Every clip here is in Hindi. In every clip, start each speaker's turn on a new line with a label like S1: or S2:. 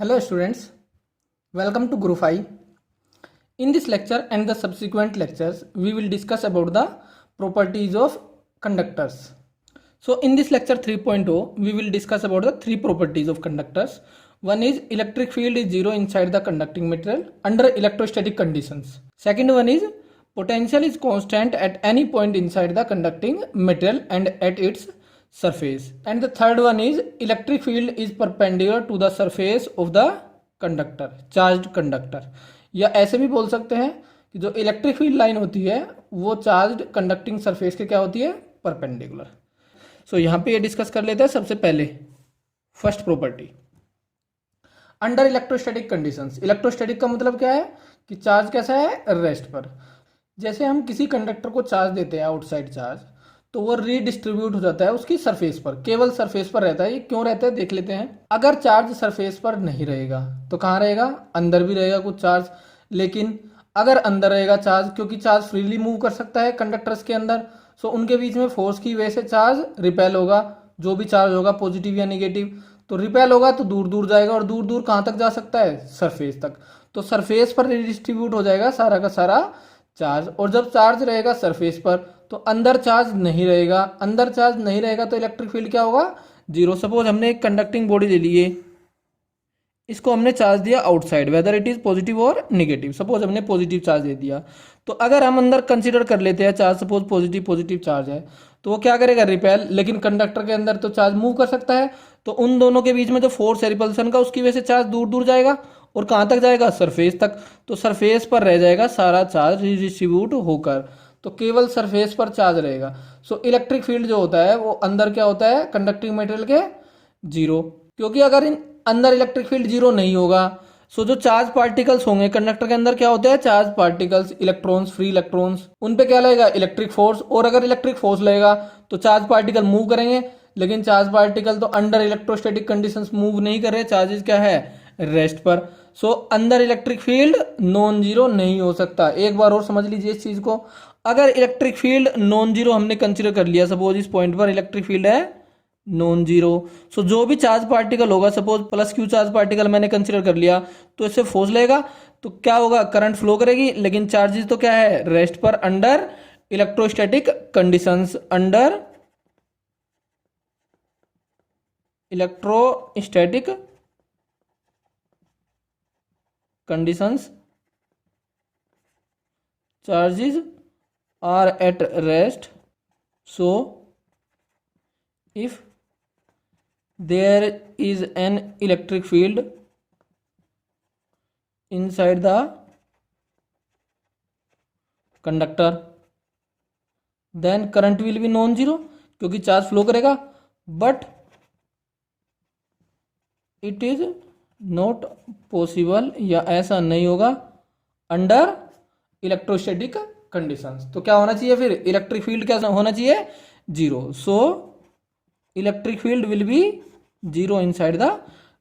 S1: Hello students, welcome to Group 5. In this lecture and the subsequent lectures, we will discuss about the properties of conductors. So in this lecture 3.0, we will discuss about the three properties of conductors. One is electric field is zero inside the conducting material under electrostatic conditions. Second one is potential is constant at any point inside the conducting material and at its surface. And the third one is electric field is perpendicular to the surface of the conductor, charged conductor. या ऐसे भी बोल सकते हैं कि जो इलेक्ट्रिक फील्ड लाइन होती है वो चार्ज्ड कंडक्टिंग सरफेस के क्या होती है, परपेंडिकुलर. सो यहाँ पे ये डिस्कस कर लेते हैं. सबसे पहले first property, under electrostatic conditions. Electrostatic का मतलब क्या है कि चार्ज कैसा है, रेस्ट पर. जैसे हम किसी कंडक्टर को चार्ज देते हैं, आउटसाइड चार्ज, तो वो रीडिस्ट्रीब्यूट हो जाता है उसकी सरफेस पर, केवल सरफेस पर रहता है. ये क्यों रहता है देख लेते हैं. अगर चार्ज सरफेस पर नहीं रहेगा तो कहाँ रहेगा, अंदर भी रहेगा कुछ चार्ज. लेकिन अगर अंदर रहेगा चार्ज, क्योंकि चार्ज फ्रीली मूव कर सकता है कंडक्टर्स के अंदर, सो उनके बीच में फोर्स की वजह से चार्ज रिपेल होगा. जो भी चार्ज होगा पॉजिटिव या निगेटिव, तो रिपेल होगा तो दूर दूर जाएगा, और दूर दूर कहाँ तक जा सकता है, सरफेस तक. तो सरफेस पर रिडिस्ट्रीब्यूट हो जाएगा सारा का सारा चार्ज. और जब चार्ज रहेगा सरफेस पर तो अंदर चार्ज नहीं रहेगा. अंदर चार्ज नहीं रहेगा तो इलेक्ट्रिक फील्ड क्या होगा, जीरो. सपोज हमने एक कंडक्टिंग बॉडी ले ली है, इसको हमने चार्ज दिया outside, whether it is positive और निगेटिव. सपोज हमने पॉजिटिव चार्ज दे दिया, तो अगर हम अंदर कंसीडर कर लेते हैं charge, suppose positive positive charge है, तो वो क्या करेगा, रिपेल. लेकिन कंडक्टर के अंदर तो चार्ज मूव कर सकता है, तो उन दोनों के बीच में जो फोर्स है रिपल्सन का, उसकी वजह से चार्ज दूर दूर जाएगा. और कहाँ तक जाएगा, सरफेस तक. तो सरफेस पर रह जाएगा सारा चार्ज रिडिस्ट्रीब्यूट होकर, तो केवल सरफेस पर चार्ज रहेगा. सो इलेक्ट्रिक फील्ड जो होता है वो अंदर क्या होता है, कंडक्टिंग मटेरियल के, जीरो. क्योंकि अगर इन अंदर इलेक्ट्रिक फील्ड जीरो नहीं होगा, सो जो चार्ज पार्टिकल्स होंगे कंडक्टर के अंदर, क्या होते हैं, charge particles, electrons, free electrons, उन पे क्या लगेगा, इलेक्ट्रिक फोर्स. और अगर इलेक्ट्रिक फोर्स लगेगा तो चार्ज पार्टिकल मूव करेंगे. लेकिन चार्ज पार्टिकल तो अंडर इलेक्ट्रोस्टैटिक कंडीशंस मूव नहीं कर रहे, चार्जेस क्या है, रेस्ट पर. सो अंदर इलेक्ट्रिक फील्ड नॉन जीरो नहीं हो सकता. एक बार और समझ लीजिए इस चीज को. अगर इलेक्ट्रिक फील्ड नॉन जीरो हमने कंसीडर कर लिया, सपोज इस पॉइंट पर इलेक्ट्रिक फील्ड है नॉन जीरो, सो जो भी चार्ज पार्टिकल होगा, suppose plus Q charge particle मैंने कंसीडर कर लिया, तो इससे फोर्स लेगा तो क्या होगा, करंट फ्लो करेगी. लेकिन चार्जेस तो क्या है, रेस्ट पर, under electrostatic conditions, under electrostatic conditions charges are at rest. So if there is an electric field inside the conductor, then current will be non zero, क्योंकि चार्ज फ्लो करेगा. But it is not possible, या ऐसा नहीं होगा, अंडर इलेक्ट्रोस्टैटिक कंडीशंस. तो क्या होना चाहिए फिर, इलेक्ट्रिक फील्ड क्या होना चाहिए, zero. So electric field will be zero inside the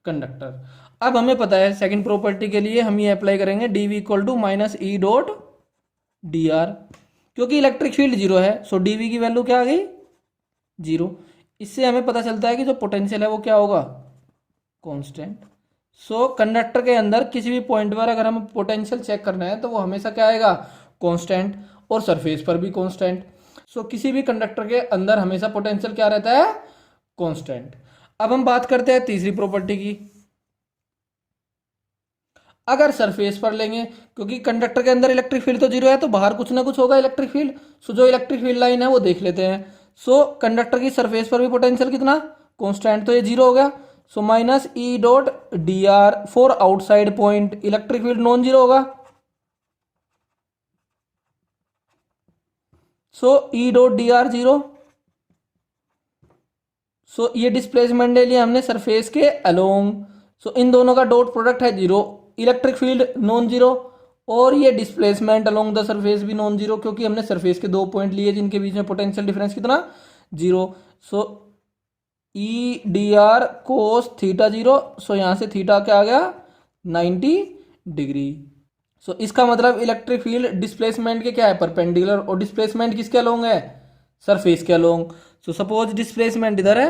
S1: conductor. अब हमें पता है सेकंड प्रॉपर्टी के लिए हम ये अप्लाई करेंगे, D V equal to minus E dot D R. क्योंकि इलेक्ट्रिक फील्ड जीरो है, सो डी वी की वैल्यू क्या आ गई, जीरो. इससे हमें पता चलता है कि जो पोटेंशियल है वो क्या होगा, कांस्टेंट. सो कंडक्टर के अंदर किसी भी पॉइंट पर अगर हमें पोटेंशियल चेक करना है तो वो हमेशा क्या आएगा, कांस्टेंट. और सरफेस पर भी कांस्टेंट. सो किसी भी कंडक्टर के अंदर हमेशा पोटेंशियल क्या रहता है, कांस्टेंट. अब हम बात करते हैं तीसरी प्रॉपर्टी की. अगर सरफेस पर लेंगे, क्योंकि कंडक्टर के अंदर इलेक्ट्रिक फील्ड तो जीरो है, तो बाहर कुछ ना कुछ होगा इलेक्ट्रिक फील्ड. सो जो इलेक्ट्रिक फील्ड लाइन है वो देख लेते हैं. सो कंडक्टर की सरफेस पर भी पोटेंशियल कितना, कांस्टेंट, तो ये जीरो हो गया. So minus E dot D R for outside point, electric field non zero होगा. So E dot D R zero. So ये डिस्प्लेसमेंट ले लिया हमने सरफेस के अलोंग. सो इन दोनों का डॉट प्रोडक्ट है zero. Electric field non zero, और ये डिस्प्लेसमेंट अलोंग द सरफेस भी नॉन जीरो, क्योंकि हमने सरफेस के दो पॉइंट लिए जिनके बीच में पोटेंशियल डिफरेंस कितना, zero. So E D R cos theta zero. So यहां से थीटा क्या आ गया, 90 डिग्री. सो इसका मतलब इलेक्ट्रिक फील्ड डिस्प्लेसमेंट के क्या है, परपेंडिकुलर. और डिस्प्लेसमेंट किसके अलोंग है, सरफेस के अलोंग. सो सपोज डिस्प्लेसमेंट इधर है,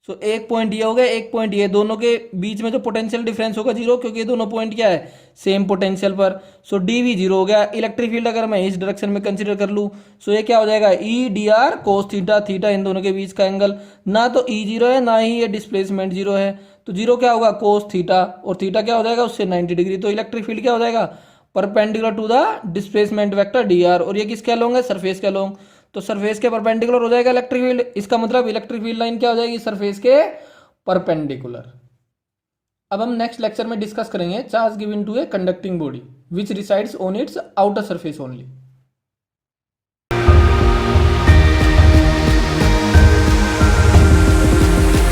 S1: सो एक पॉइंट ये हो गया, एक पॉइंट ये, दोनों के बीच में जो पोटेंशियल डिफरेंस होगा जीरो, क्योंकि ये दोनों पॉइंट क्या है, सेम पोटेंशियल पर। सो डी भी जीरो हो गया। इलेक्ट्रिक फील्ड अगर मैं इस डायरेक्शन में कंसीडर कर लूँ, सो ये क्या हो जाएगा, E D R cos theta, theta इन दोनों के बीच का एंगल, ना तो ई जीरो है ना ही ये डिस्प्लेसमेंट जीरो है, तो जीरो क्या होगा, कोस थीटा, और थीटा क्या हो जाएगा उससे 90 डिग्री। तो इलेक्ट्रिक फील्ड क्या हो जाएगा, perpendicular to the displacement vector D R, और ये किसके अलोंग है, सरफेस के अलोंग, तो सरफेस के परपेंडिकुलर हो जाएगा इलेक्ट्रिक फील्ड। इसका मतलब इलेक्ट्रिक फील्ड लाइन क्या हो जाएगी, सरफेस के परपेंडिकुलर। अब हम नेक्स्ट लेक्चर में डिस्कस करेंगे charge given to a conducting body which resides on its outer surface only.